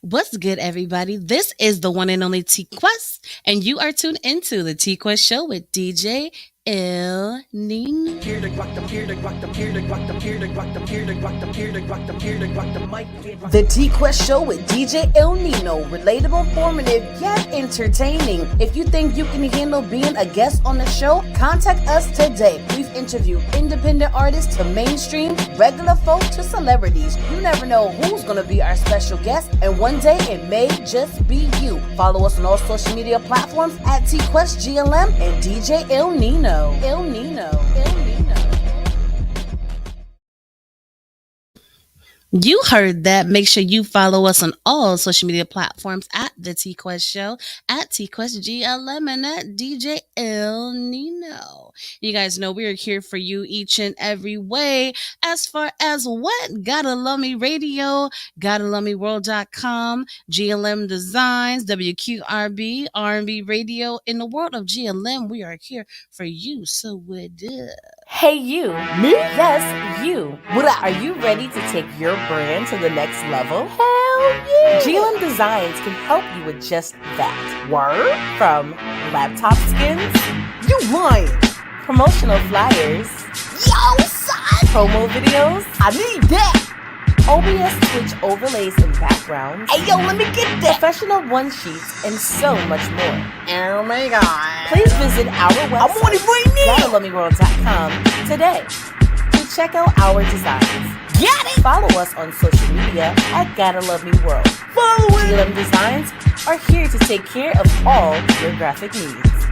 What's good, everybody? This is the one and only T-Quest, and you are tuned into the T-Quest show with DJ Il Nino. The T-Quest show with DJ ILL NINO. Relatable, informative, yet entertaining. If you think you can handle being a guest on the show, contact us today. We've interviewed independent artists to mainstream, regular folk to celebrities. You never know who's going to be our special guest, and one day it may just be you. Follow us on all social media platforms at TQuestGLM and DJ ILL NINO. ILL NINO. ILL NINO. You heard that. Make sure you follow us on all social media platforms at The T-Quest Show, at TQuestGLM, and at DJ ILL NINO. You guys know we are here for you each and every way. As far as what? Gotta Love Me Radio, GottaLoveMeWorld.com, GLM Designs, WQRB, R&B Radio. In the world of GLM, we are here for you. So what up? Hey you. Me? Yes, you. What up? Are you ready to take your brand to the next level? Hell yeah! GLM Designs can help you with just that. Word? From laptop skins? You lying! Promotional flyers? Yo, son! Promo videos? I need that! OBS Twitch overlays and backgrounds. Hey yo, let me get that! Professional one sheets and so much more. Oh my god. Please visit our website, I'm on it right now, GottaLoveMeWorld.com today to check out our designs. Get it! Follow us on social media at Gotta Love Me World. Follow it! GLM Designs are here to take care of all your graphic needs.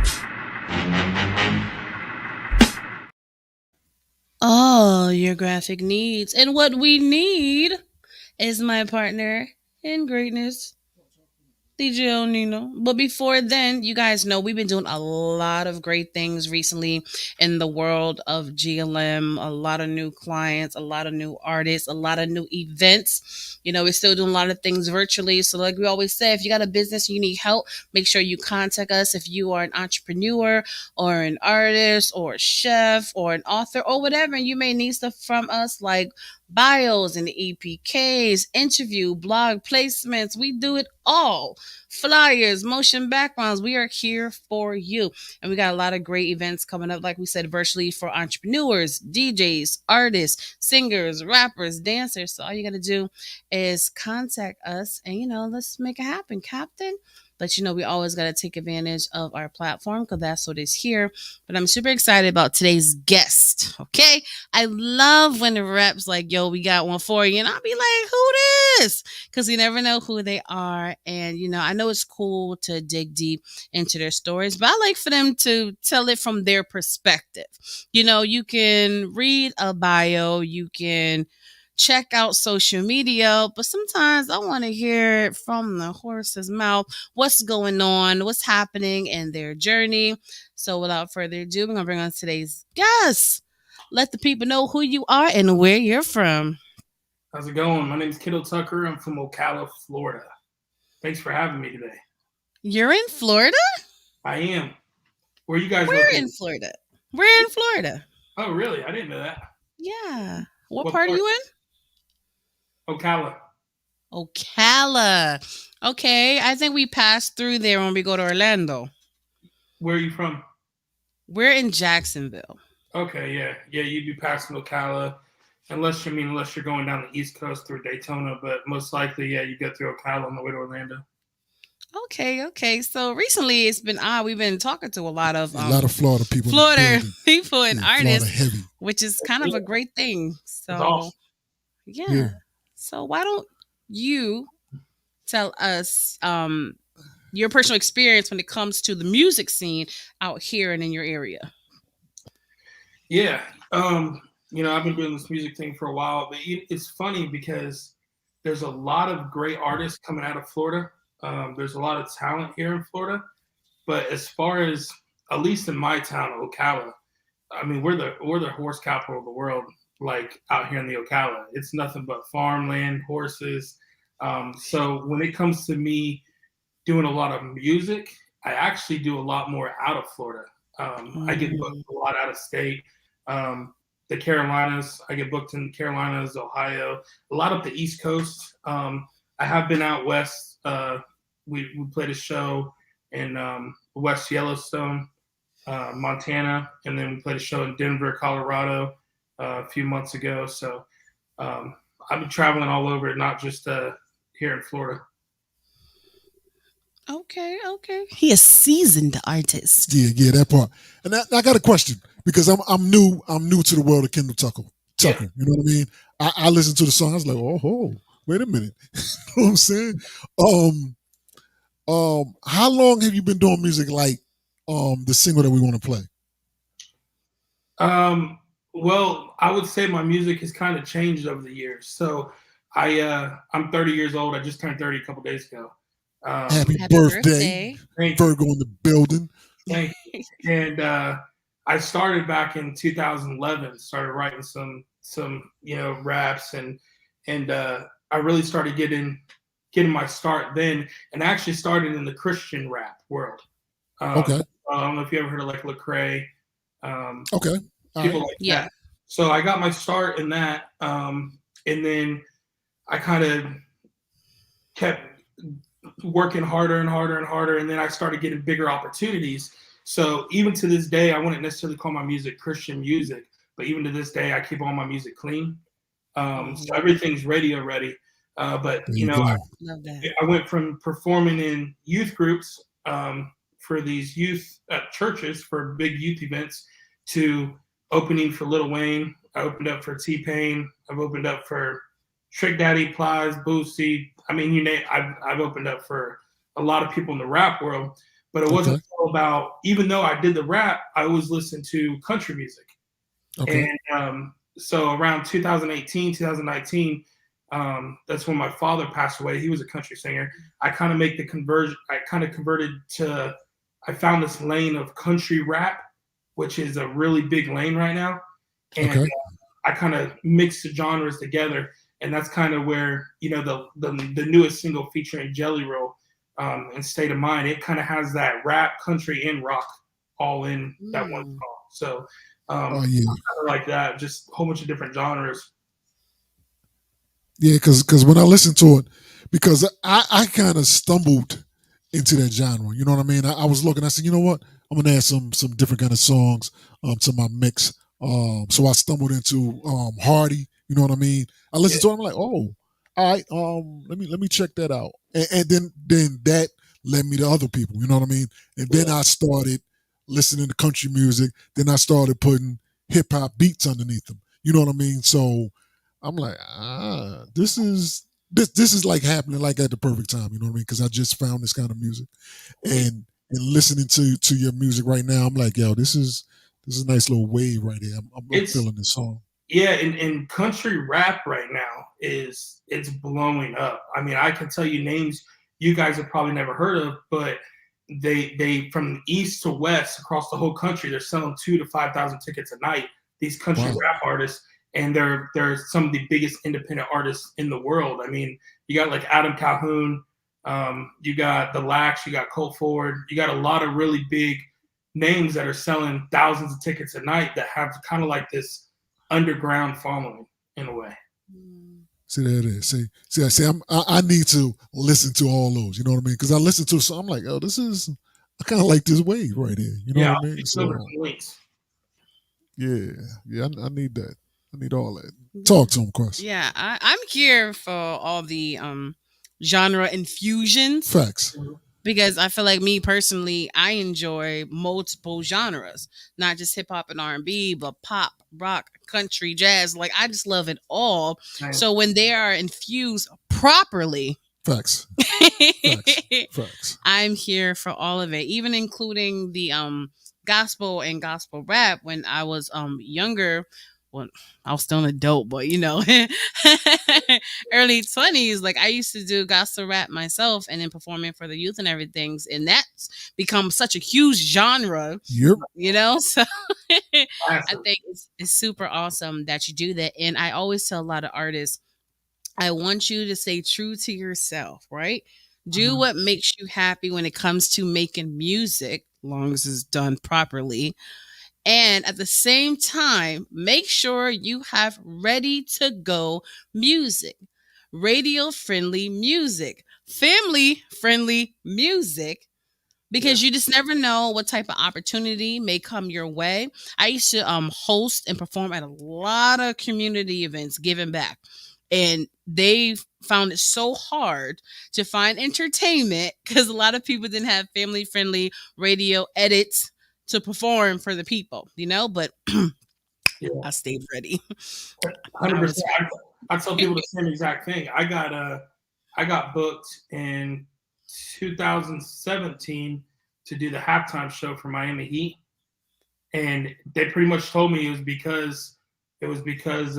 All your graphic needs. And what we need is my partner in greatness, DJ ILL NINO. But before then, you guys know we've been doing a lot of great things recently in the world of GLM. A lot of new clients, a lot of new artists, a lot of new events. You know, we're still doing a lot of things virtually. So like we always say, if you got a business and you need help, make sure you contact us. If you are an entrepreneur or an artist or a chef or an author or whatever, and you may need stuff from us like bios and EPKs, interview, blog placements. We do it all. Flyers, motion backgrounds. We are here for you. And we got a lot of great events coming up, like we said, virtually for entrepreneurs, DJs, artists, singers, rappers, dancers. So all you got to do is contact us and, let's make it happen, Captain. But we always got to take advantage of our platform because that's what is here. But I'm super excited about today's guest. Okay. I love when the reps like, yo, we got one for you. And I'll be like, who this? Because you never know who they are. And, I know it's cool to dig deep into their stories, but I like for them to tell it from their perspective. You can read a bio, you can check out social media, but sometimes I want to hear it from the horse's mouth what's going on, what's happening in their journey. So without further ado, we're going to bring on today's guest. Let the people know who you are and where you're from. How's it going? My name is Kendall Tucker. I'm from Ocala, Florida. Thanks for having me today. You're in Florida? I am. Where are you guys We're located? in Florida. We're in Florida. Oh, really? I didn't know that. Yeah. What part are you in? Ocala. Ocala. Okay. I think we pass through there when we go to Orlando. Where are you from? We're in Jacksonville. Okay, yeah. Yeah, you'd be passing Ocala. Unless you're going down the East Coast through Daytona, but most likely, yeah, you go through Ocala on the way to Orlando. Okay. So recently it's been odd. We've been talking to a lot of Florida people. People and artists, heavy. Which is kind of a great thing. So awesome. Yeah. So why don't you tell us your personal experience when it comes to the music scene out here and in your area? Yeah. I've been doing this music thing for a while, but it's funny because there's a lot of great artists coming out of Florida. There's a lot of talent here in Florida, but as far as, at least in my town, Ocala, we're the horse capital of the world. Like out here in the Ocala, it's nothing but farmland, horses. So when it comes to me doing a lot of music, I actually do a lot more out of Florida. I get booked a lot out of state. The Carolinas, I get booked in the Carolinas, Ohio, a lot up the East Coast. I have been out west. We played a show in West Yellowstone, Montana, and then we played a show in Denver, Colorado, a few months ago. So I've been traveling all over, not just here in Florida. Okay, okay. He a seasoned artist. Yeah, that part. And I got a question because I'm new to the world of Kendall Tucker. Yeah. You know what I mean? I listened to the song. I was like, oh, wait a minute. You know what I'm saying? How long have you been doing music like the single that we want to play? Well, I would say my music has kind of changed over the years. So I'm 30 years old. I just turned 30 a couple days ago. Happy birthday. Virgo in the building. Thank you. And I started back in 2011. Started writing some raps and I really started getting my start then, and actually started in the Christian rap world. Okay. I don't know if you ever heard of like Lecrae. Okay. People like that. So I got my start in that, and then I kind of kept working harder and harder and harder, and then I started getting bigger opportunities. So even to this day, I wouldn't necessarily call my music Christian music, but even to this day, I keep all my music clean. So everything's radio ready. But I went from performing in youth groups for these youth churches for big youth events to opening for Lil Wayne. I opened up for T-Pain. I've opened up for Trick Daddy, Plies, Boosie. I mean, you name. I've opened up for a lot of people in the rap world. But it wasn't all about. Even though I did the rap, I always listened to country music. Okay. And so around 2018, 2019, that's when my father passed away. He was a country singer. I kind of make the conversion. I kind of converted to. I found this lane of country rap, which is a really big lane right now, and I kind of mix the genres together. And that's kind of where the newest single featuring JELLYROLL and State of Mind. It kind of has that rap, country, and rock all in that one song. So kind of like that, just a whole bunch of different genres. Yeah, because when I listened to it, because I kind of stumbled into that genre. You know what I mean? I was looking. I said, you know what? I'm gonna add some different kind of songs to my mix. So I stumbled into Hardy. You know what I mean? I listened to it. I'm like, oh, all right. Let me check that out. And then that led me to other people. You know what I mean? And then I started listening to country music. Then I started putting hip hop beats underneath them. You know what I mean? So I'm like, this is like happening like at the perfect time. You know what I mean? Because I just found this kind of music, and listening to your music right now, I'm like, yo, this is a nice little wave right here. I'm feeling this song. Yeah, and country rap right now it's blowing up. I mean, I can tell you names you guys have probably never heard of, but they from east to west across the whole country, they're selling 2,000 to 5,000 tickets a night. These country rap artists, and they're some of the biggest independent artists in the world. I mean, you got like Adam Calhoun, you got The Lax, you got Colt Ford, you got a lot of really big names that are selling thousands of tickets a night that have kind of like this underground following in a way. See, there it is. See, I need to listen to all those. You know what I mean? Because I listen to some, I'm like, oh, I kind of like this wave right here. You know what I mean? So, yeah, I need that. I need all that. Talk to him, Quest. Yeah, I'm here for all the genre infusions. Facts. Because I feel like me personally, I enjoy multiple genres, not just hip hop and R&B, but pop, rock, country, jazz. Like I just love it all. Nice. So when they are infused properly, facts. Facts. I'm here for all of it, even including the gospel and gospel rap. When I was younger, well, I was still an adult, but early 20s, like I used to do gospel rap myself and then performing for the youth and everything. And that's become such a huge genre, so I think it's super awesome that you do that. And I always tell a lot of artists, I want you to stay true to yourself, right? Do what makes you happy when it comes to making music, long as it's done properly. And at the same time, make sure you have ready to go music. radio friendly music, family friendly music, because you just never know what type of opportunity may come your way. I used to host and perform at a lot of community events, giving back, and they found it so hard to find entertainment because a lot of people didn't have family friendly radio edits to perform for the people, but Yeah, I stayed ready. I 100%. was I tell people the same exact thing. I got booked in 2017 to do the halftime show for Miami Heat, and they pretty much told me it was because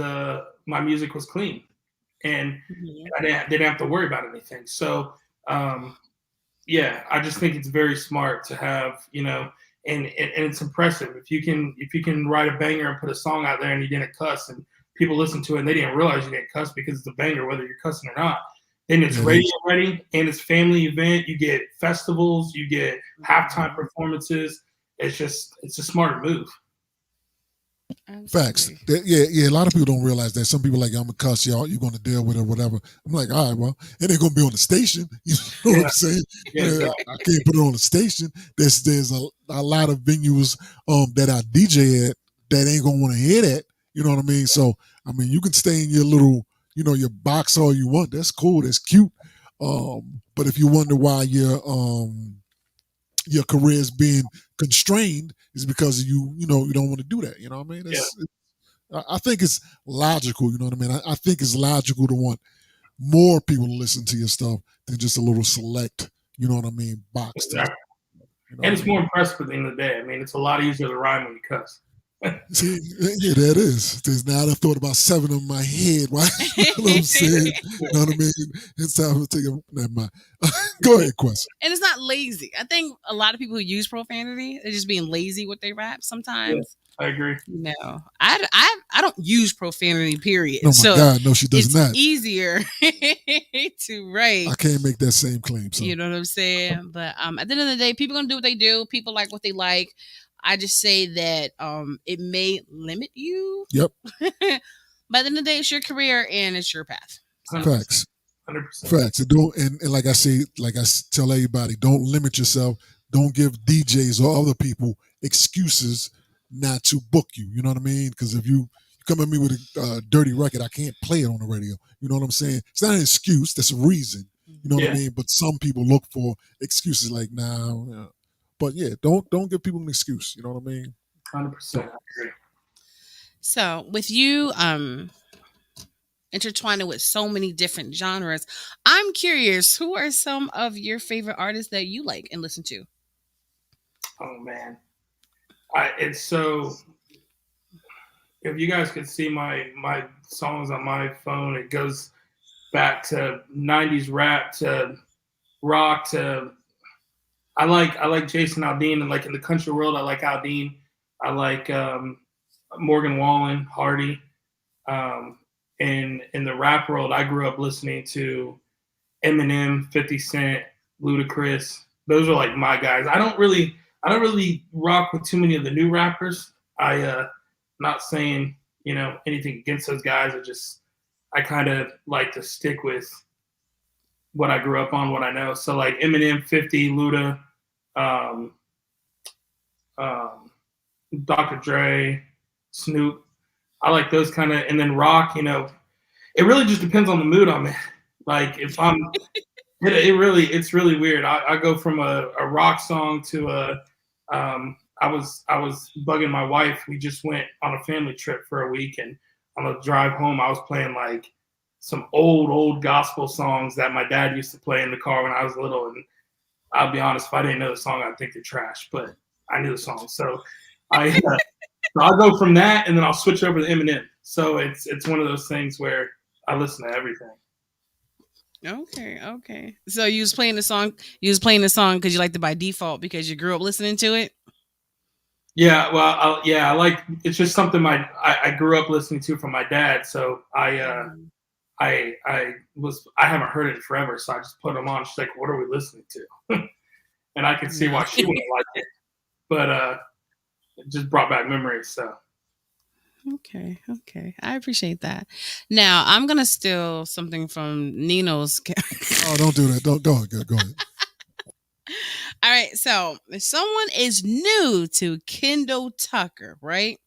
my music was clean, and they didn't have to worry about anything. So yeah, I just think it's very smart to have, and it's impressive if you can write a banger and put a song out there and you didn't cuss and people listen to it and they didn't realize you didn't cuss because it's a banger whether you're cussing or not. Then it's radio ready and it's family event. You get festivals, you get halftime performances. It's a smarter move. Facts. Yeah. A lot of people don't realize that. Some people are like, I'm gonna cuss y'all. You're gonna deal with it, or whatever. I'm like, all right, well, it ain't gonna be on the station. You know what I'm saying? Yeah. I can't put it on the station. There's a lot of venues that I DJ at that ain't gonna want to hear that. You know what I mean? So I mean, you can stay in your little, your box all you want. That's cool. That's cute. But if you wonder why your career is being constrained, is because you don't want to do that. You know what I mean? I think it's logical. You know what I mean? I think it's logical to want more people to listen to your stuff than just a little select. You know what I mean? Box. Exactly. And it's more impressive at the end of the day. I mean, it's a lot easier to rhyme when you cuss. See, yeah, that is. There's now I've thought about 7 in my head. Right? You know what I'm saying? You know what I mean? It's time to take a never mind. Go ahead, Quest. And it's not lazy. I think a lot of people who use profanity, they're just being lazy with their rap sometimes. Yeah, I agree. No, I don't use profanity. Period. Oh my God, no, she does it's not. Easier to write. I can't make that same claim. So. You know what I'm saying? But at the end of the day, people gonna do what they do. People like what they like. I just say that it may limit you. Yep. But at the end of the day, it's your career and it's your path. So. Facts. 100%. Facts. And like I say, like I tell everybody, don't limit yourself. Don't give DJs or other people excuses not to book you. You know what I mean? Because if you come at me with a dirty record, I can't play it on the radio. You know what I'm saying? It's not an excuse. That's a reason. You know what I mean? But some people look for excuses like, nah. But yeah, don't give people an excuse. You know what I mean? 100%. I agree. So with you intertwining with so many different genres, I'm curious, who are some of your favorite artists that you like and listen to? Oh man, it's so. If you guys could see my songs on my phone, it goes back to 90s rap to rock to. I like Jason Aldean, and like in the country world, I like Aldean. I like Morgan Wallen, Hardy. In the rap world, I grew up listening to Eminem, 50 Cent, Ludacris. Those are like my guys. I don't really rock with too many of the new rappers. Not saying anything against those guys. I kind of like to stick with what I grew up on, what I know. So like Eminem, 50, Luda, Dr. Dre, Snoop. I like those kind of, and then rock, it really just depends on the mood I'm in. Like if I'm, it's really weird. I go from a rock song to I was bugging my wife. We just went on a family trip for a week, and on the drive home, I was playing like some old gospel songs that my dad used to play in the car when I was little. And I'll be honest, if I didn't know the song, I'd think they're trash, but I knew the song. So I'll go from that, and then I'll switch over to Eminem. So it's one of those things where I listen to everything. Okay. So you was playing the song because you liked it by default because you grew up listening to it? Yeah, well, I like, it's just something I grew up listening to from my dad. So I haven't heard it in forever, so I just put them on. She's like, "What are we listening to?" And I could see why she wouldn't like it, but it just brought back memories. So Okay, okay. I appreciate that. Now I'm gonna steal something from Nino's. Oh, don't do that. Don't go ahead. Go ahead. All right, so if someone is new to Kendall Tucker, right?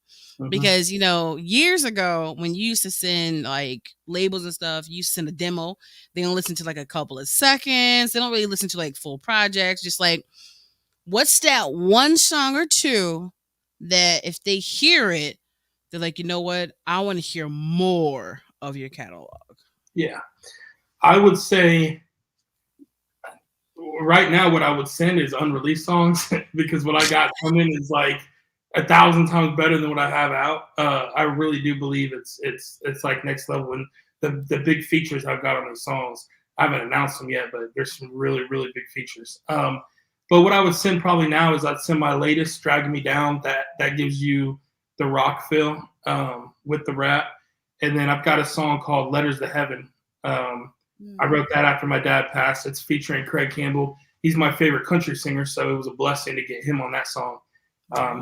Because years ago when you used to send like labels and stuff, you used to send a demo. They don't listen to like a couple of seconds. They don't really listen to like full projects. Just like, what's that one song or two that if they hear it, they're like, you know what? I want to hear more of your catalog. Yeah, I would say right now what I would send is unreleased songs because what I got coming is like 1,000 times better than what I have out. I really do believe it's like next level, and the big features I've got on these songs. I haven't announced them yet, but there's some really really big features. But what I would send probably now is I'd send my latest "Dragging Me Down." That gives you the rock feel with the rap, and then I've got a song called "Letters to Heaven." I wrote that after my dad passed. It's featuring Craig Campbell. He's my favorite country singer, so it was a blessing to get him on that song,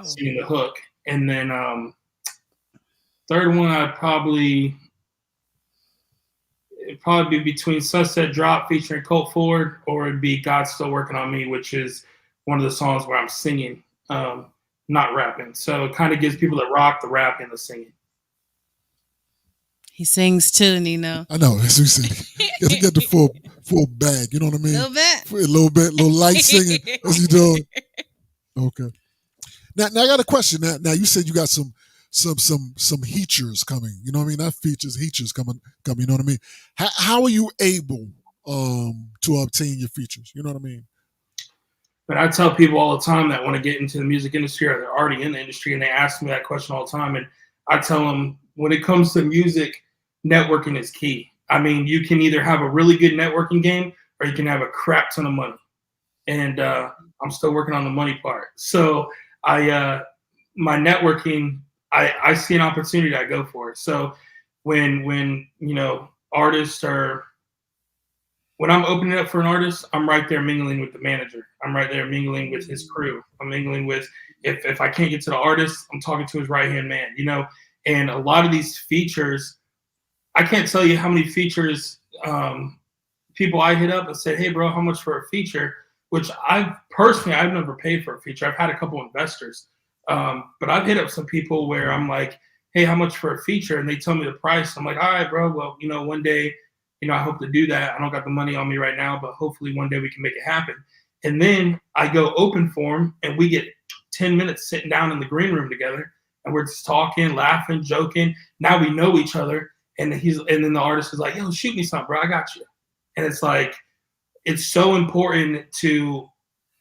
singing the hook. And then third one, it'd probably be between Sunset Drop featuring Colt Ford, or it'd be God's Still Working on Me, which is one of the songs where I'm singing, not rapping. So it kind of gives people the rock, the rap, and the singing. He sings too, Nino. I know. That's what he said. You got the full bag. You know what I mean? A little bit. A little light singing. As you doing? Okay. Now I got a question. Now you said you got some features coming. You know what I mean? Not features, features coming. You know what I mean? How are you able to obtain your features? You know what I mean? But I tell people all the time that want to get into the music industry or they're already in the industry, and they ask me that question all the time, and I tell them when it comes to music, networking is key. I mean, you can either have a really good networking game or you can have a crap ton of money. And I'm still working on the money part. So my networking, I see an opportunity, I go for it. So when artists are, when I'm opening up for an artist, I'm right there mingling with the manager. I'm right there mingling with his crew. I'm mingling with, if I can't get to the artist, I'm talking to his right-hand man, And a lot of these features, I can't tell you how many features people I hit up and said, hey, bro, how much for a feature? Which I've never paid for a feature. I've had a couple investors. But I've hit up some people where I'm like, hey, how much for a feature? And they tell me the price. I'm like, all right, bro, well, one day, I hope to do that. I don't got the money on me right now, but hopefully one day we can make it happen. And then I go open for them, and we get 10 minutes sitting down in the green room together, and we're just talking, laughing, joking. Now we know each other. And then the artist is like, yo, shoot me something, bro. I got you. And it's like, it's so important to,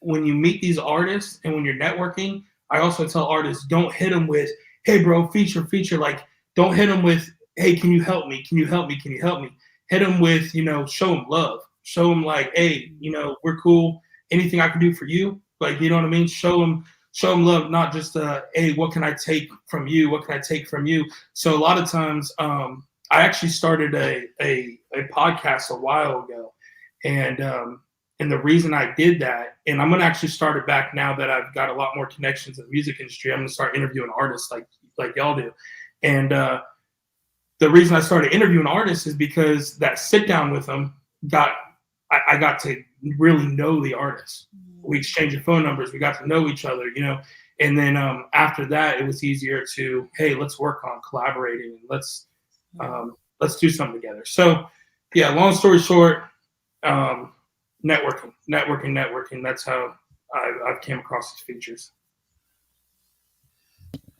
when you meet these artists and when you're networking, I also tell artists, don't hit them with, hey, bro, feature. Like, don't hit them with, hey, can you help me? Can you help me? Can you help me? Hit them with, show them love. Show them like, hey, we're cool. Anything I can do for you? Like, you know what I mean? Show them love, not just, hey, what can I take from you? What can I take from you? So a lot of times, I actually started a podcast a while ago, and the reason I did that, and I'm gonna actually start it back now that I've got a lot more connections in the music industry. I'm gonna start interviewing artists like y'all do, and the reason I started interviewing artists is because that sit down with them I got to really know the artists. We exchanged phone numbers. We got to know each other, and then after that, it was easier to, hey, let's work on collaborating, and let's do something together. So yeah, long story short, networking. That's how I've came across these features.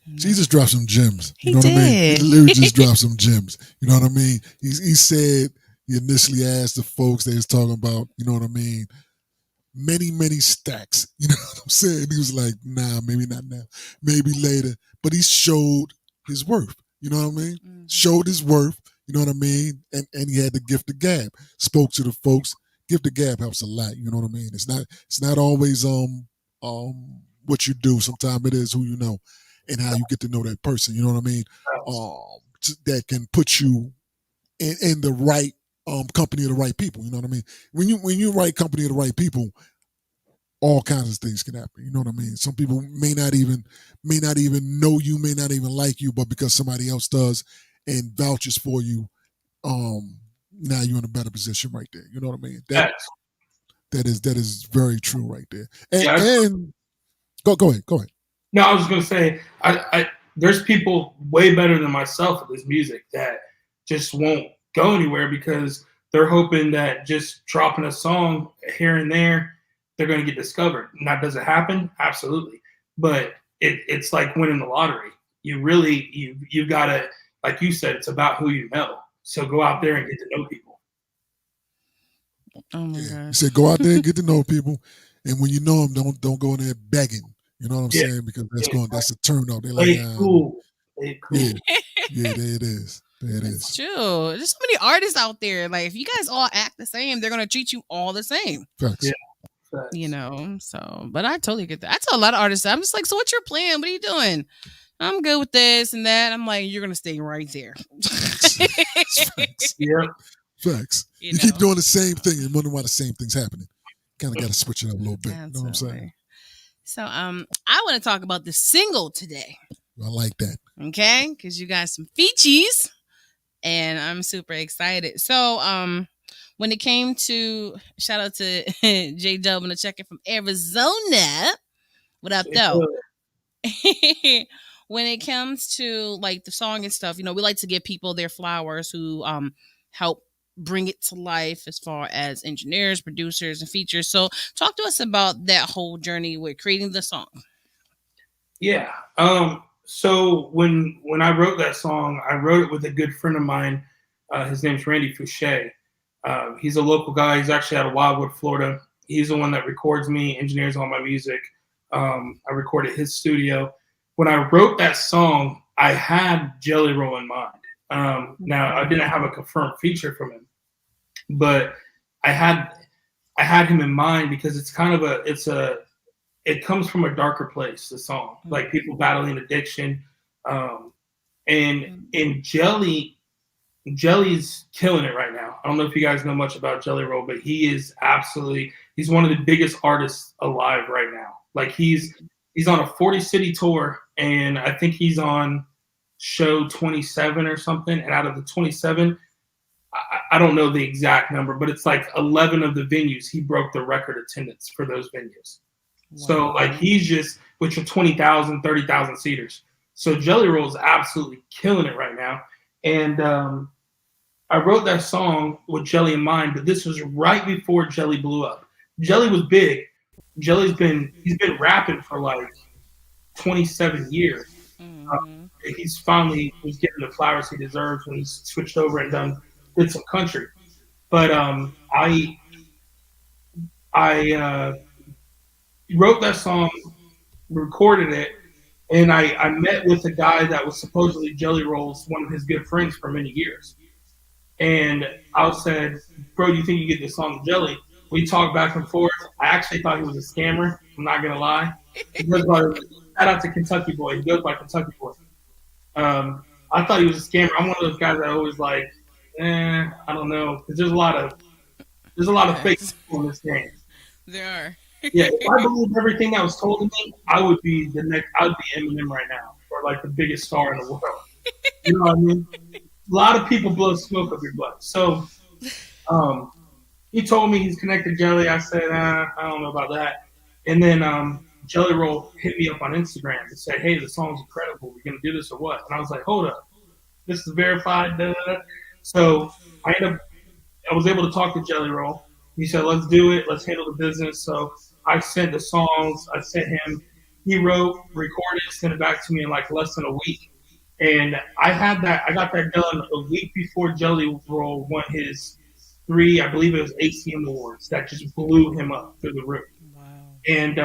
He just dropped some gems. You know what I mean? He literally just dropped some gems. You know what I mean? He said, he initially asked the folks they was talking about, you know what I mean, many stacks. You know what I'm saying? He was like, nah, maybe not now, maybe later. But he showed his worth. You know what I mean? Mm-hmm. Showed his worth. You know what I mean? And he had the gift of gab. Spoke to the folks. Gift of gab helps a lot. You know what I mean? It's not always what you do. Sometimes it is who you know and how you get to know that person. You know what I mean? That can put you in the right company of the right people. You know what I mean? When you right company of the right people, all kinds of things can happen. You know what I mean? Some people may not even know you, may not even like you, but because somebody else does and vouches for you, now you're in a better position right there. You know what I mean? That is very true right there. And go ahead. No, I was just gonna say, I there's people way better than myself at this music that just won't go anywhere because they're hoping that just dropping a song here and there, they're gonna get discovered. And that doesn't happen, absolutely. But it's like winning the lottery. You really you gotta, like you said, it's about who you know. So go out there and get to know people. Oh my God! You said go out there and get to know people, and when you know them, don't go in there begging. You know what I'm saying? Because that's a turn off. They're like, cool. Yeah, there it is. There it is. It's true. There's so many artists out there. Like, if you guys all act the same, they're gonna treat you all the same. Facts. Yeah. You know. So, but I totally get that. I tell a lot of artists, I'm just like, so what's your plan? What are you doing? I'm good with this and that. I'm like, you're gonna stay right there. Facts. Yeah. Facts. You keep doing the same thing and wondering why the same thing's happening. Kind of got to switch it up a little bit. Absolutely. You know what I'm saying? So, I want to talk about the single today. I like that. Okay, because you got some features, and I'm super excited. So, when it came to shout out to JELLYROLL from Arizona. What up, though? When it comes to like the song and stuff, you know, we like to give people their flowers who help bring it to life as far as engineers, producers, and features. So talk to us about that whole journey with creating the song. Yeah. So when I wrote that song, I wrote it with a good friend of mine. His name's Randy Fouché. He's a local guy. He's actually out of Wildwood, Florida. He's the one that records me, engineers all my music. I recorded his studio. When I wrote that song, I had JELLYROLL in mind. Now I didn't have a confirmed feature from him, but I had him in mind because it's kind of it comes from a darker place, the song, like people battling addiction. And Jelly's killing it right now. I don't know if you guys know much about JELLYROLL, but he's one of the biggest artists alive right now. Like he's on a 40-city tour, and I think he's on show 27 or something. And out of the 27, I don't know the exact number, but it's like 11 of the venues he broke the record attendance for those venues. Wow. So like he's just, which are 20,000, 30,000 seaters. So JELLYROLL is absolutely killing it right now. And I wrote that song with Jelly in mind, but this was right before Jelly blew up. Jelly was big. He's been rapping for like 27 years. Mm-hmm. He's finally was getting the flowers he deserves when he's switched over and did some country. But I wrote that song, recorded it, and I met with a guy that was supposedly JELLYROLL's one of his good friends for many years. And I said, bro, do you think you get this song to Jelly? We talked back and forth. I actually thought he was a scammer. I'm not going to lie. He goes by, shout out to Kentucky Boy. He goes by Kentucky Boy. I thought he was a scammer. I'm one of those guys that always like, I don't know. Because there's a lot of fake people in this game. There are. Yeah, if I believed everything that was told to me, I would be Eminem right now, or like the biggest star in the world. You know what I mean? A lot of people blow smoke up your butt. So he told me he's connected to Jelly. I said, I don't know about that. And then JELLYROLL hit me up on Instagram and said, hey, the song's incredible. We're going to do this or what? And I was like, hold up. This is verified. Da, da, da. So I was able to talk to JELLYROLL. He said, let's do it. Let's handle the business. So I sent the songs. I sent him. He wrote, recorded, sent it back to me in like less than a week. And I got that done a week before JELLYROLL won his 3, I believe it was ACM awards that just blew him up through the roof. Wow. And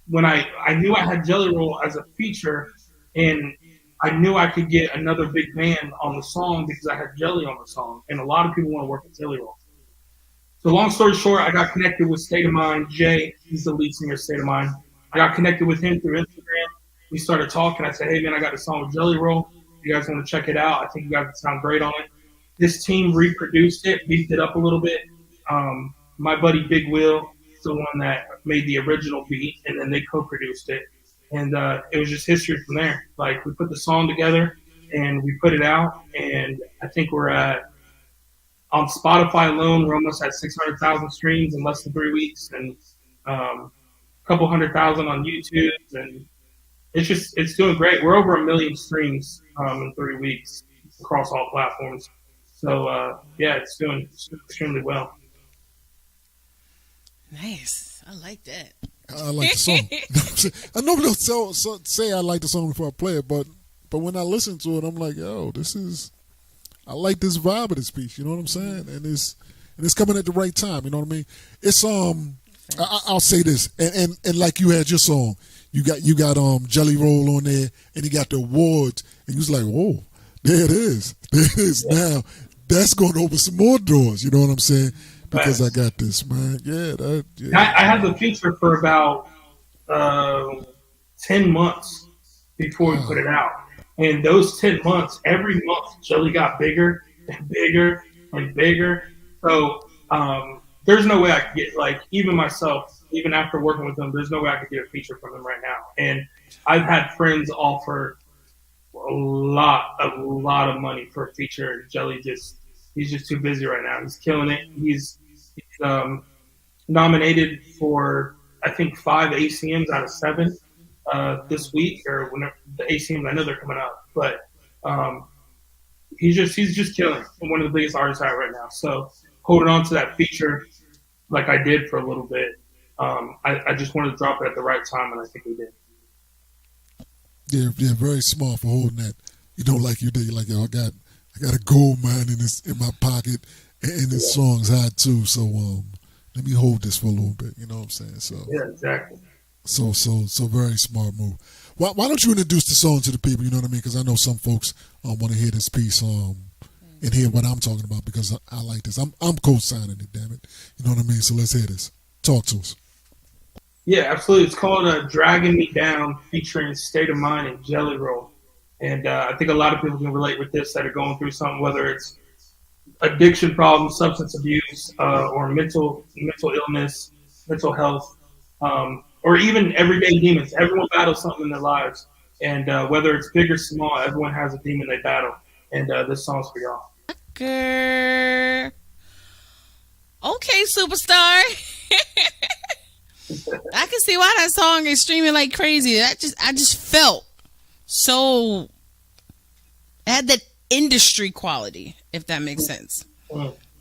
when I knew I had JELLYROLL as a feature, and I knew I could get another big band on the song because I had Jelly on the song, and a lot of people want to work with JELLYROLL. So long story short, I got connected with State of Mind. Jay, he's the lead singer of State of Mind. I got connected with him through Instagram. We started talking. I said, hey, man, I got a song with JELLYROLL. You guys want to check it out? I think you guys would sound great on it. This team reproduced it, beefed it up a little bit. My buddy Big Will, the one that made the original beat, and then they co-produced it. And it was just history from there. Like, we put the song together and we put it out, and I think we're at, on Spotify alone, we're almost at 600,000 streams in less than 3 weeks, and a couple 100,000 on YouTube, and it's doing great. We're over 1 million streams in 3 weeks across all platforms. So yeah, it's doing extremely well. Nice. I like that. I like the song. I normally don't say I like the song before I play it, but when I listen to it, I'm like, yo, I like this vibe of this piece. You know what I'm saying? And it's coming at the right time. You know what I mean? It's I'll say this, and like you had your song, you got JELLYROLL on there, and he got the awards, and you was like, whoa, there it is. Now that's going to open some more doors. You know what I'm saying? Because I got this, man. Yeah. I had the feature for about 10 months before we put it out. And those 10 months, every month, Jelly got bigger and bigger and bigger. So there's no way I could get, like, even myself, even after working with him, there's no way I could get a feature from him right now. And I've had friends offer a lot of money for a feature. Jelly he's just too busy right now. He's killing it. He's nominated for, I think, 5 ACMs out of 7 this week, or whenever the ACMs, I know they're coming up, but he's just killing it. One of the biggest artists out right now. So holding on to that feature like I did for a little bit, I just wanted to drop it at the right time, and I think we did. Yeah, very smart for holding that. You know, like you did. You're like, yo, I got a gold mine in my pocket, and this song's hot too. So let me hold this for a little bit. You know what I'm saying? So yeah, exactly. So very smart move. Why don't you introduce the song to the people? You know what I mean? Because I know some folks want to hear this piece and hear what I'm talking about, because I like this. I'm co-signing it. Damn it, you know what I mean? So let's hear this. Talk to us. Yeah, absolutely. It's called "Dragging Me Down," featuring State of Mind and JELLYROLL. And I think a lot of people can relate with this that are going through something, whether it's addiction problems, substance abuse, or mental illness, mental health, or even everyday demons. Everyone battles something in their lives. And whether it's big or small, everyone has a demon they battle. And this song's for y'all. Okay, superstar. I can see why that song is streaming like crazy. I just felt so, it had that industry quality, if that makes sense.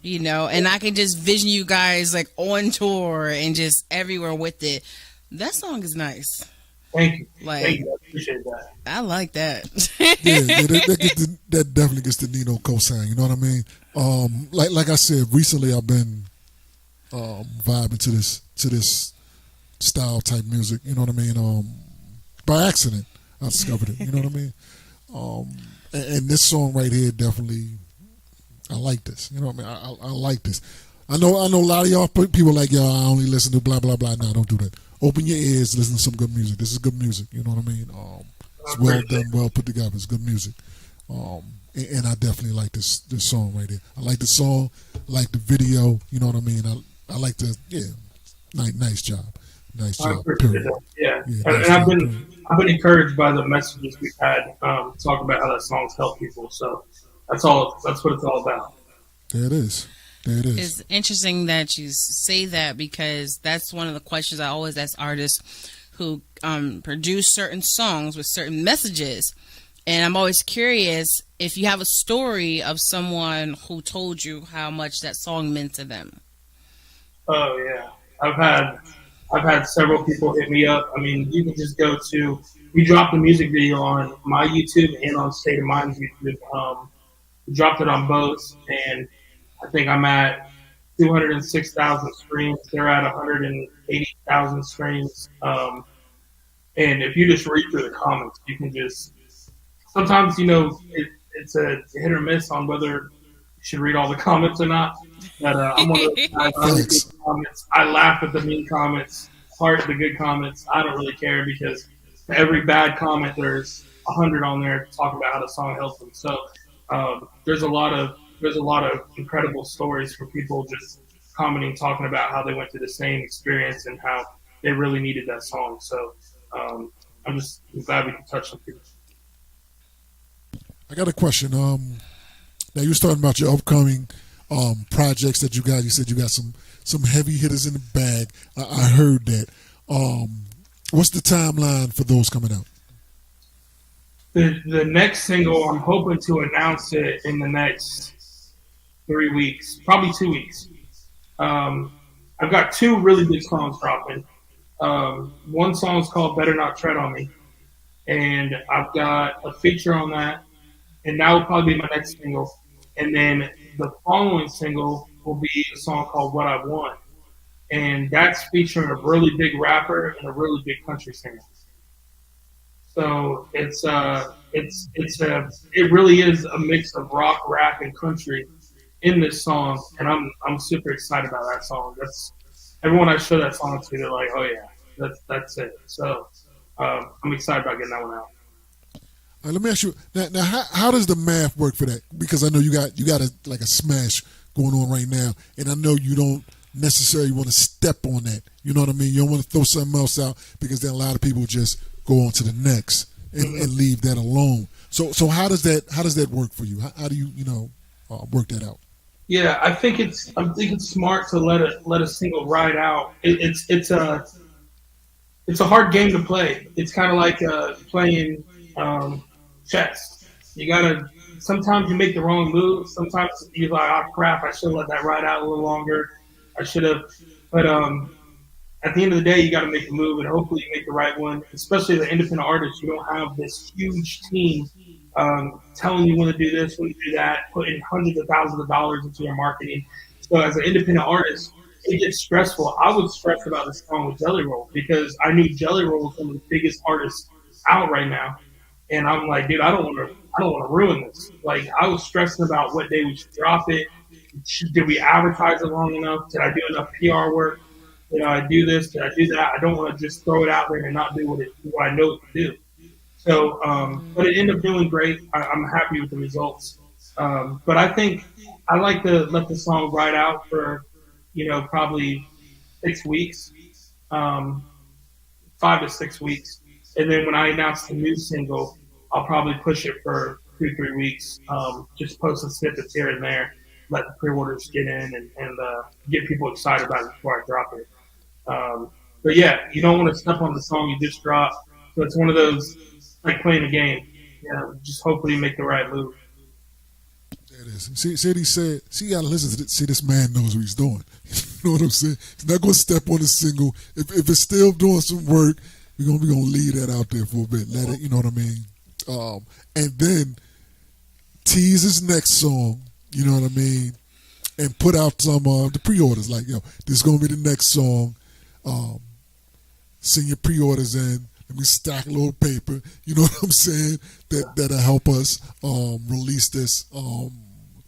You know, and I can just vision you guys like on tour and just everywhere with it. That song is nice. Thank you. Thank you. I appreciate that. I like that. that definitely gets the Nino cosign. You know what I mean? Like I said, recently I've been vibing to this style type music. You know what I mean? By accident, I discovered it. You know what I mean? And this song right here, definitely, I like this. You know what I mean? I like this. I know a lot of y'all people like, yo, I only listen to blah, blah, blah. No, don't do that. Open your ears, listen to some good music. This is good music. You know what I mean? It's well done, well put together. It's good music. And I definitely like this song right here. I like the song, I like the video. You know what I mean? I like nice job. Nice job. Period. Yeah. Nice and job, I've been encouraged by the messages we've had talking about how that song's helped people. So that's what it's all about. There it is. It's interesting that you say that, because that's one of the questions I always ask artists who produce certain songs with certain messages. And I'm always curious if you have a story of someone who told you how much that song meant to them. Oh yeah, I've had several people hit me up. I mean, you can just go to, we dropped a music video on my YouTube and on State of Mind's YouTube. We dropped it on both, and I think I'm at 206,000 streams. They're at 180,000 streams. And if you just read through the comments, you can just, sometimes, you know, it's a hit or miss on whether you should read all the comments or not. But I'm one of those guys. I read the comments. I laugh at the mean comments, heart the good comments. I don't really care, because for every bad comment, there's 100 on there talking about how the song helps them. So there's a lot of incredible stories for people just commenting, talking about how they went through the same experience and how they really needed that song. So I'm glad we could touch some people. I got a question. Now you were talking about your upcoming projects that you got. You said you got some heavy hitters in the bag. I heard that. What's the timeline for those coming out? The next single, I'm hoping to announce it in the next 3 weeks, probably 2 weeks. I've got 2 really big songs dropping. One song is called Better Not Tread on Me, and I've got a feature on that, and that will probably be my next single. And then the following single will be a song called What I Want, and that's featuring a really big rapper and a really big country singer. So it really is a mix of rock, rap, and country in this song, and I'm super excited about that song. That's everyone I show that song to, they're like, oh yeah, that's it. So I'm excited about getting that one out. Let me ask you now. How does the math work for that? Because I know you got a smash going on right now, and I know you don't necessarily want to step on that. You know what I mean? You don't want to throw something else out because then a lot of people just go on to the next and leave that alone. So how does that work for you? How do you work that out? Yeah, I think it's smart to let a single ride out. It's a hard game to play. It's kind of like playing chess. You gotta. Sometimes you make the wrong move. Sometimes you're like, oh crap, I should have let that ride out a little longer. I should have. But at the end of the day, you got to make a move, and hopefully you make the right one. Especially as an independent artist, you don't have this huge team telling you when to do this, when to do that, putting hundreds of thousands of dollars into your marketing. So as an independent artist, it gets stressful. I was stressed about this song with JELLYROLL because I knew JELLYROLL was one of the biggest artists out right now, and I'm like, dude, I don't want to ruin this. Like, I was stressing about what day we should drop it. Did we advertise it long enough? Did I do enough PR work? Did I do this? Did I do that? I don't want to just throw it out there and not do what I know it can do. So, but it ended up doing great. I'm happy with the results. But I think I like to let the song ride out for, probably 6 weeks, 5 to 6 weeks. And then when I announce the new single, I'll probably push it for 2-3 weeks. Just post some snippets here and there, let the pre-orders get in and get people excited about it before I drop it. But yeah, you don't want to step on the song you just dropped. So it's one of those, like playing a game. Just hopefully you make the right move. There it is. See what he said? See, you got to listen to this. See, this man knows what he's doing. You know what I'm saying? He's not going to step on the single. If it's still doing some work, we're going to leave that out there for a bit. Let it, you know what I mean? And then tease his next song, you know what I mean? And put out some the pre-orders. Like, this is going to be the next song. Send your pre-orders in. Let me stack a little paper. You know what I'm saying? That'll help us release this, a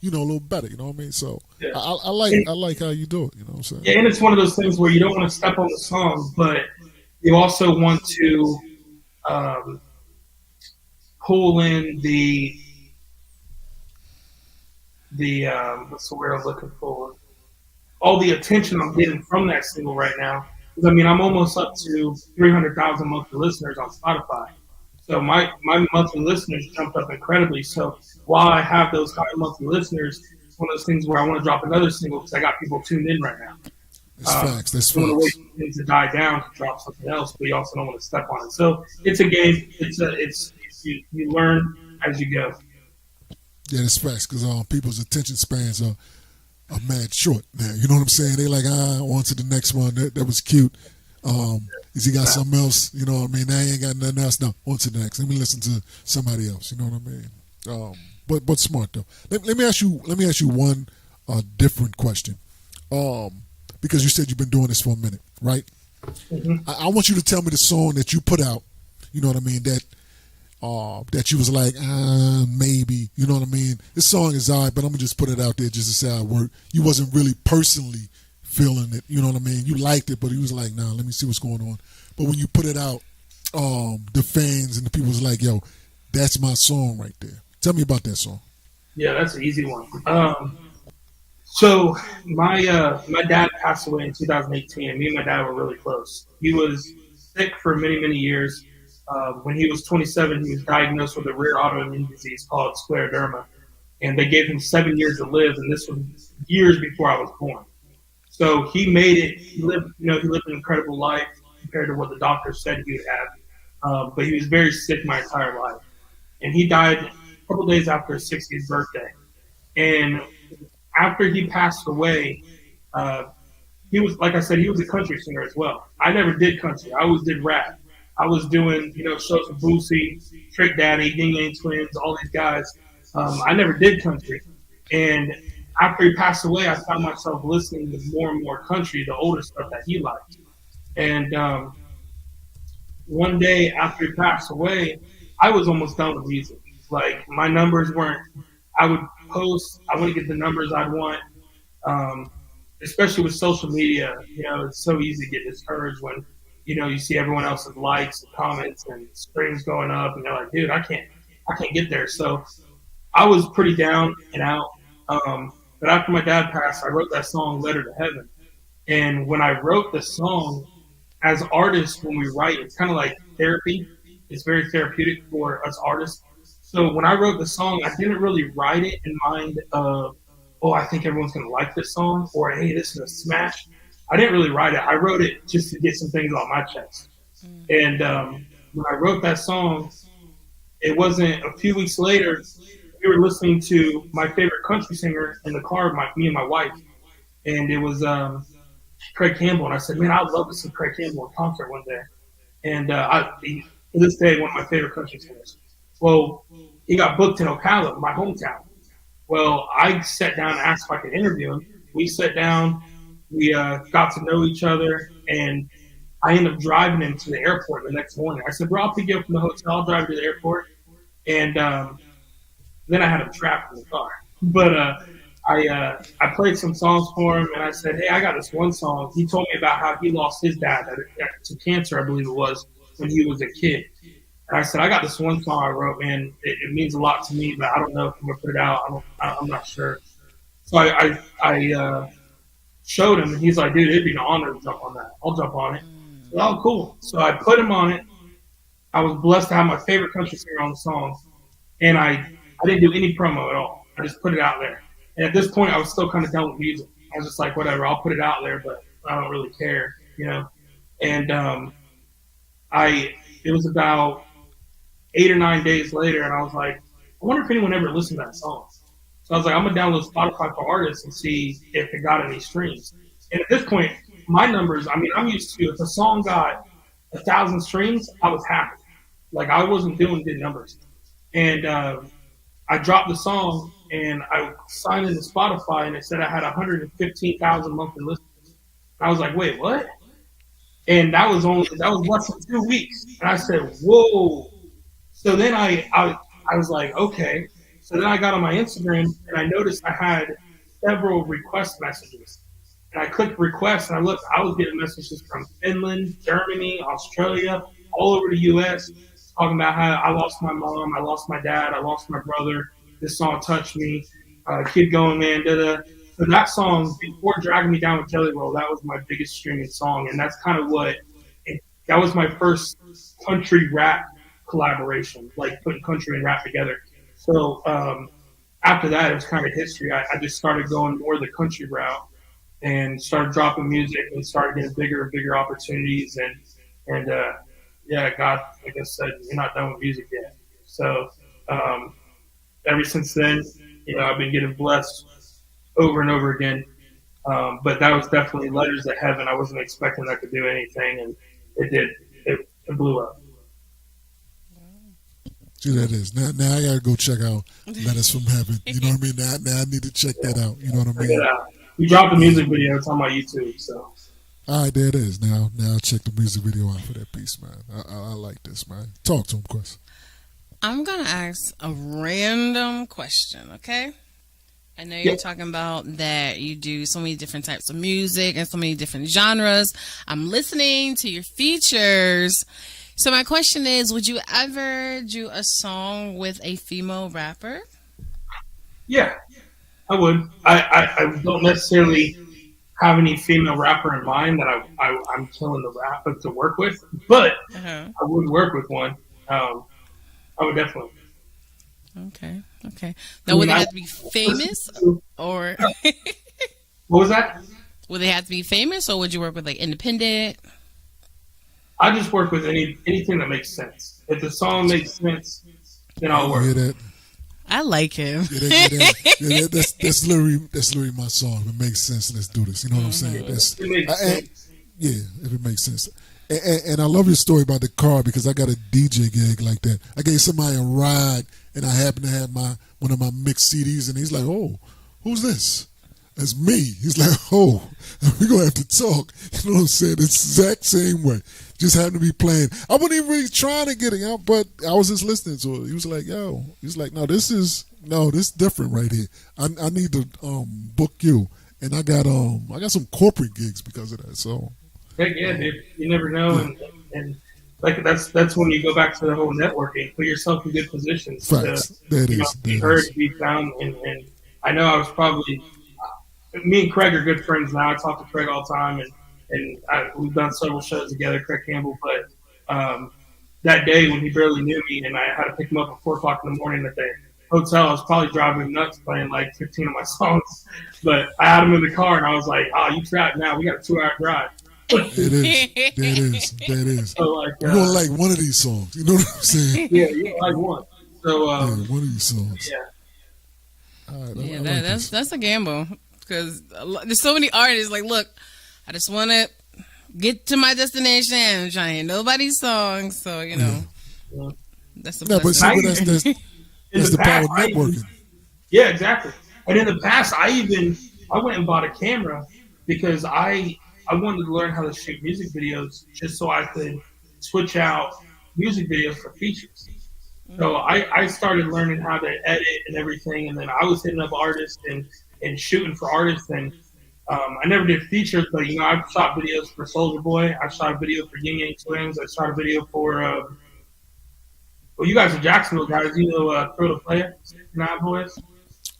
little better. You know what I mean? So yeah. I like how you do it. You know what I'm saying? Yeah, and it's one of those things where you don't want to step on the song, but you also want to pull in the what's the word I'm looking for? All the attention I'm getting from that single right now. Because I'm almost up to 300,000 monthly listeners on Spotify. So my monthly listeners jumped up incredibly. So while I have those high monthly listeners, it's one of those things where I want to drop another single because I got people tuned in right now. That's facts. That's facts. You want to wait for things to die down to drop something else, but you also don't want to step on it. So it's a game. You learn as you go. Yeah, that's facts because people's attention spans are mad short now. You know what I'm saying? They like, on to the next one. That was cute. Is he got something else? You know what I mean? Now he ain't got nothing else. No, on to the next. Let me listen to somebody else. You know what I mean? But smart though. Let me ask you one different question. Because you said you've been doing this for a minute, right? Mm-hmm. I want you to tell me the song that you put out. You know what I mean? That you was like, maybe, you know what I mean? This song is alright, but I'm gonna just put it out there just to say I work. You wasn't really personally feeling it, you know what I mean? You liked it, but you was like, nah, let me see what's going on. But when you put it out, the fans and the people was like, yo, that's my song right there. Tell me about that song. Yeah, that's an easy one. So my dad passed away in 2018, and me and my dad were really close. He was sick for many years. When he was 27, he was diagnosed with a rare autoimmune disease called scleroderma, and they gave him 7 years to live. And this was years before I was born. So he made it. He lived, he lived an incredible life compared to what the doctor said he would have. But he was very sick my entire life, and he died a couple days after his 60th birthday. And after he passed away, uh, he was, like I said, he was a country singer as well. I never did country. I always did rap. I was doing, shows with Boosie, Trick Daddy, Ying Yang Twins, all these guys. I never did country. And after he passed away, I found myself listening to more and more country, the older stuff that he liked. And one day after he passed away, I was almost done with music. Like my numbers weren't. I would post. I wouldn't get the numbers I'd want. Um, Especially with social media, it's so easy to get discouraged when you see everyone else's likes and comments and streams going up, and you're like, dude, I can't get there. So I was pretty down and out. But after my dad passed, I wrote that song "Letter to Heaven." And when I wrote the song, as artists, when we write, it's kind of like therapy. It's very therapeutic for us artists. So when I wrote the song, I didn't really write it in mind of, oh, I think everyone's going to like this song, or hey, this is a smash. I didn't really write it. I wrote it just to get some things off my chest. And when I wrote that song, it wasn't a few weeks later, we were listening to my favorite country singer in the car, me and my wife. And it was Craig Campbell. And I said, man, I'd love to see Craig Campbell in concert one day. And to this day, one of my favorite country singers. Well, he got booked in Ocala, my hometown. Well, I sat down and asked if I could interview him. We sat down, we got to know each other, and I ended up driving him to the airport the next morning. I said, bro, I'll pick you up from the hotel, I'll drive you to the airport. And then I had him trapped in the car. But I played some songs for him, and I said, hey, I got this one song. He told me about how he lost his dad to cancer, I believe it was, when he was a kid. And I said, I got this one song I wrote, man. It means a lot to me, but I don't know if I'm going to put it out. I'm not sure. So I showed him, and he's like, dude, it'd be an honor to jump on that. I'll jump on it. So, oh, cool. So I put him on it. I was blessed to have my favorite country singer on the song. And I didn't do any promo at all. I just put it out there. And at this point, I was still kind of done with music. I was just like, whatever, I'll put it out there, but I don't really care, And it was about 8 or 9 days later, and I was like, I wonder if anyone ever listened to that song. So I was like, I'm going to download Spotify for artists and see if it got any streams. And at this point, my numbers, I'm used to, if a song got 1,000 streams, I was happy. Like, I wasn't doing good numbers. And I dropped the song, and I signed into Spotify, and it said I had 115,000 monthly listeners. I was like, wait, what? And that was less than 2 weeks. And I said, whoa. So then I was like, okay. So then I got on my Instagram, and I noticed I had several request messages. And I clicked request, and I looked. I was getting messages from Finland, Germany, Australia, all over the U.S., talking about how I lost my mom, I lost my dad, I lost my brother. This song touched me. Keep going, man. Da-da. So that song, before Dragging Me Down with JELLYROLL, that was my biggest streaming song, and that's kind of that was my first country rap collaboration, like putting country and rap together. So after that, it was kind of history. I just started going more the country route and started dropping music and started getting bigger and bigger opportunities. And yeah, God, like I said, you're not done with music yet. So ever since then, I've been getting blessed over and over again. But that was definitely Letters to Heaven. I wasn't expecting that to do anything, and it did. It blew up. See, that is. Now I gotta go check out Letters from Heaven. You know what I mean? Now I need to check that out. You know what I mean? We dropped the music video. It's on my YouTube. So. All right, there it is. Now check the music video out for that piece, man. I like this, man. Talk to him, Quest. I'm gonna ask a random question, okay? I know you're talking about that you do so many different types of music and so many different genres. I'm listening to your features. So my question is, would you ever do a song with a female rapper? Yeah, I would. I don't necessarily have any female rapper in mind that I'm killing the rap to work with, but Uh-huh. I would work with one. I would definitely. Okay. Okay. I Now, would mean, they I have to be famous, or what was that? would they have to be famous, or would you work with like independent? I just work with anything that makes sense. If the song makes sense, then I'll You work. hear that? I like him. That's literally my song. If it makes sense, let's do this. You know what I'm saying? It makes sense. Yeah, if it makes sense. And I love your story about the car because I got a DJ gig like that. I gave somebody a ride, and I happened to have one of my mixed CDs, and he's like, "Oh, who's this?" That's me. He's like, "Oh, we're gonna have to talk." You know what I'm saying? It's the exact same way. Just happened to be playing. I wasn't even really trying to get it out, but I was just listening to it. He was like, "Yo," he's like, "No, this is different right here. I need to book you." And I got some corporate gigs because of that. So Heck yeah, dude. You never know, and like that's when you go back to the whole networking. Put yourself in good positions facts. That to is. be heard, to be found, and I know I was probably. Me and Craig are good friends now. I talk to Craig all the time, and we've done several shows together, Craig Campbell. But that day when he barely knew me, and I had to pick him up at 4:00 in the morning at the hotel, I was probably driving him nuts playing like 15 of my songs. But I had him in the car, and I was like, "Oh, you trapped now? We got a 2-hour drive." That is. So like, You're gonna like one of these songs. You know what I'm saying? yeah, you like one. So one of these songs. Yeah. All right, Yeah, I like that's a gamble because there's so many artists. Like, look, I just want to get to my destination and try and nobody's songs. So you know, that's the but see, but that's the power of networking. Yeah, exactly. And in the past, I went and bought a camera because I wanted to learn how to shoot music videos just so I could switch out music videos for features. So I started learning how to edit and everything, and then I was hitting up artists and shooting for artists. And I never did features, but I've shot videos for Soulja Boy. I shot a video for Ying Yang Twins. I shot a video for well, you guys are Jacksonville guys. You know, Throw the Player, Nine Boys.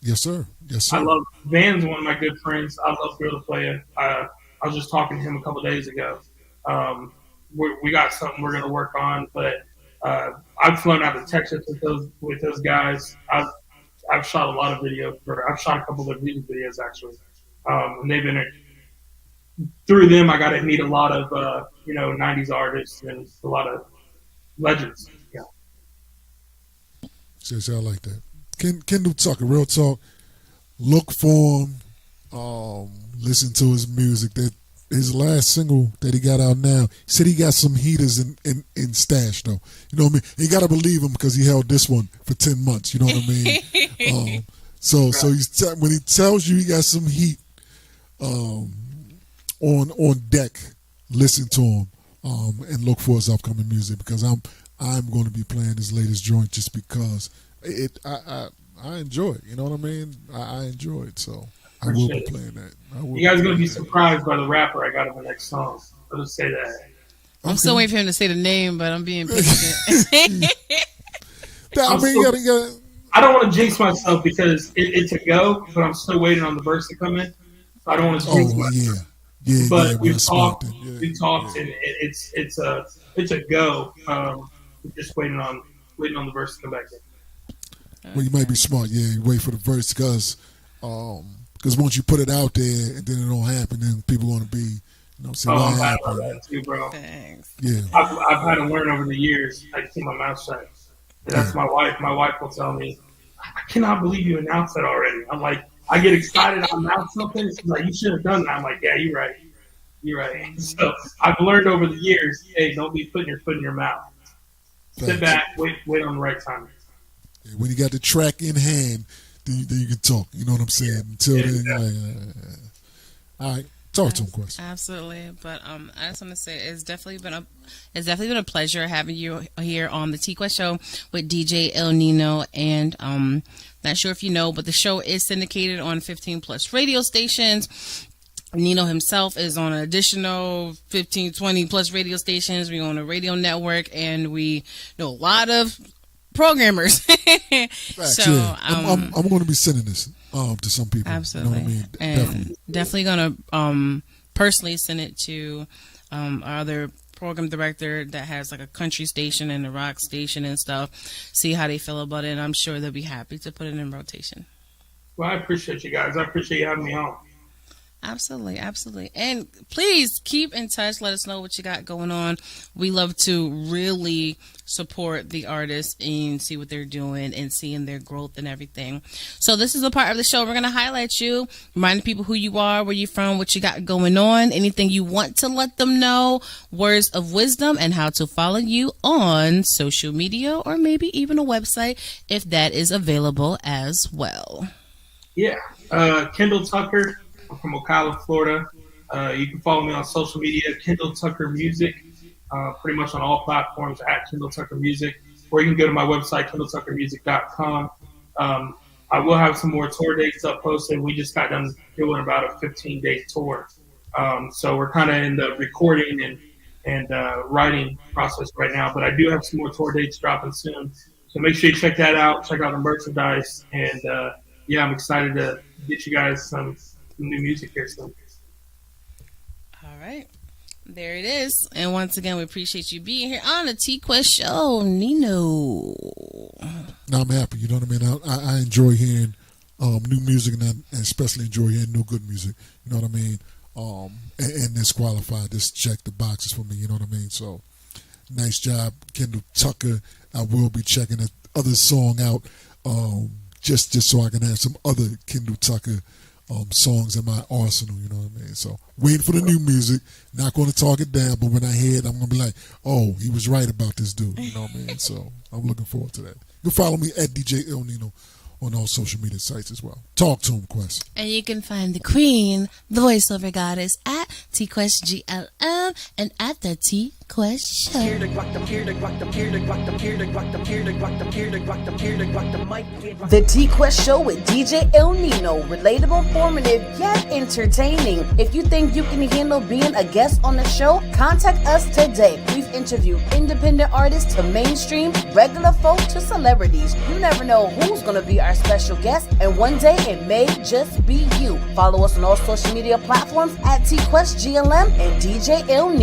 Yes, sir. Yes, sir. I love Van's one of my good friends. I love Throw the Player. I was just talking to him a couple of days ago. We got something we're going to work on, but I've flown out to Texas with those guys. I've shot a lot of video I've shot a couple of their music videos actually, and they've been through them. I got to meet a lot of 90s artists and a lot of legends. Yeah. Says y'all like that. Kendall Tucker, real talk. Look for him. Listen to his music. That his last single that he got out now. He said he got some heaters in stash though. You know what I mean? You got to believe him because he held this one for 10 months. You know what I mean? So when he tells you he got some heat on deck, listen to him and look for his upcoming music because I'm going to be playing his latest joint just because I enjoy it. You know what I mean? I enjoy it, so I will be playing that. You guys are going to be surprised by the rapper I got in the next song. I'll just say that. I'm still waiting for him to say the name, but I'm being patient. I don't want to jinx myself because it's a go, but I'm still waiting on the verse to come in. So I don't want to jinx myself. Yeah. But we've talked, and it's a go. We're just waiting on the verse to come back in. Well, you might be smart. Yeah, you wait for the verse because once you put it out there and then it don't happen, then people want to be, say what I'm happened. bad about that too, bro. Thanks. Yeah, I've had to learn over the years. I keep my mouth shut. And that's my wife. My wife will tell me, "I cannot believe you announced that already." I'm like, I get excited. I announce something. She's like, "You should have done that." I'm like, "Yeah, you're right. You're right." So I've learned over the years, hey, don't be putting your foot in your mouth. Sit back, wait on the right time. When you got the track in hand, then you can talk. You know what I'm saying? Until then, all right, talk to him, question. Absolutely, but I just want to say it's definitely been a pleasure having you here on the T-Quest show with DJ ILL NINO, and not sure if you know, but the show is syndicated on 15 plus radio stations. Nino himself is on an additional 15, 20 plus radio stations. We own a radio network, and we know a lot of programmers. Facts, So I'm going to be sending this. to some people. Absolutely. You know what I mean? And definitely gonna personally send it to our other program director that has like a country station and a rock station and stuff. See how they feel about it. And I'm sure they'll be happy to put it in rotation. Well, I appreciate you guys. I appreciate you having me on. Absolutely, absolutely. And please keep in touch. Let us know what you got going on. We love to really support the artists and see what they're doing and seeing their growth and everything. So this is a part of the show. We're going to highlight you, remind people who you are, where you're from, what you got going on, anything you want to let them know, words of wisdom, and how to follow you on social media or maybe even a website if that is available as well. Yeah. Kendall Tucker. I'm from Ocala, Florida. You can follow me on social media, Kendall Tucker Music, pretty much on all platforms at Kendall Tucker Music, or you can go to my website, KendallTuckerMusic.com. I will have some more tour dates up posted. We just got done doing about a 15-day tour. So we're kind of in the recording and writing process right now, but I do have some more tour dates dropping soon. So make sure you check that out. Check out the merchandise. And yeah, I'm excited to get you guys some new music here soon. All right. There it is. And once again, we appreciate you being here on the T-Quest show, Nino. No, I'm happy. You know what I mean? I enjoy hearing new music, and I especially enjoy hearing new good music. You know what I mean? And this qualified. This check the boxes for me. You know what I mean? So nice job, Kendall Tucker. I will be checking the other song out just so I can have some other Kendall Tucker songs in my arsenal, you know what I mean? So waiting for the new music, not going to talk it down, but when I hear it, I'm going to be like, oh, he was right about this dude, you know what I mean? So I'm looking forward to that. You can follow me at DJILLNINO on all social media sites as well. Talk to him, Quest. And you can find the queen, the voiceover goddess, at TQuestGLM and at the T-Quest show. The T-Quest show with DJ ILL NINO. Relatable, informative, yet entertaining. If you think you can handle being a guest on the show, contact us today. We've interviewed independent artists to mainstream, regular folk to celebrities. You never know who's going to be our special guest, and one day it may just be you. Follow us on all social media platforms at TQuestGLM and DJ ILL NINO.